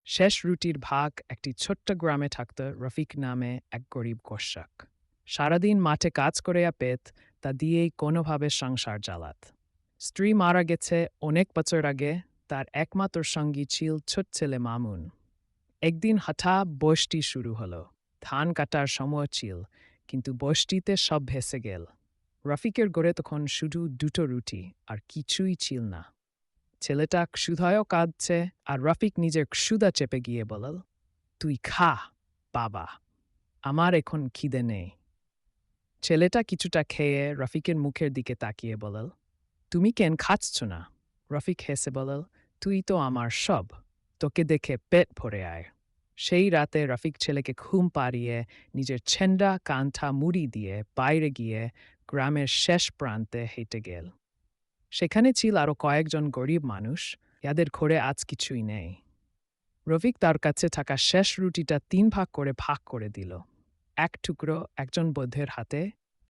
শেষ রুটির ভাগ একটি ছোট্ট গ্রামে থাকত রফিক নামে এক গরিব কৃষক। সারাদিন মাঠে কাজ করে পেত, তা দিয়েই কোনোভাবে সংসার চালাত। স্ত্রী মারা গেছে অনেক বছর আগে, তার একমাত্র সঙ্গী ছিল ছোট ছেলে মামুন। একদিন হঠাৎ বৃষ্টি শুরু হলো। ধান কাটার সময় ছিল, কিন্তু বৃষ্টিতে সব ভেসে গেল। রফিকের ঘরে তখন শুধু দুটো রুটি, আর কিছুই ছিল না। ছেলেটা ক্ষুধায়ও কাঁদছে, আর রফিক নিজের ক্ষুধা চেপে গিয়ে বলল, তুই খা বাবা, আমার এখন খিদে নেই। ছেলেটা কিছুটা খেয়ে রফিকের মুখের দিকে তাকিয়ে বলল, তুমি কেন খাচ্ছ না? রফিক হেসে বলল, তুই তো আমার সব, তোকে দেখে পেট ভরে আয়। সেই রাতে রফিক ছেলেকে ঘুম পাড়িয়ে নিজের ছেঁড়া কাঁথা মুড়ি দিয়ে বাইরে গিয়ে গ্রামের শেষ প্রান্তে হেঁটে গেল। সেখানে ছিল আরও কয়েকজন গরিব মানুষ, যাদের ঘরে আজ কিছুই নেই। রফিক তার কাছে থাকা শেষ রুটিটা ৩ ভাগ করে দিল। এক টুকরো একজন বৃদ্ধের হাতে,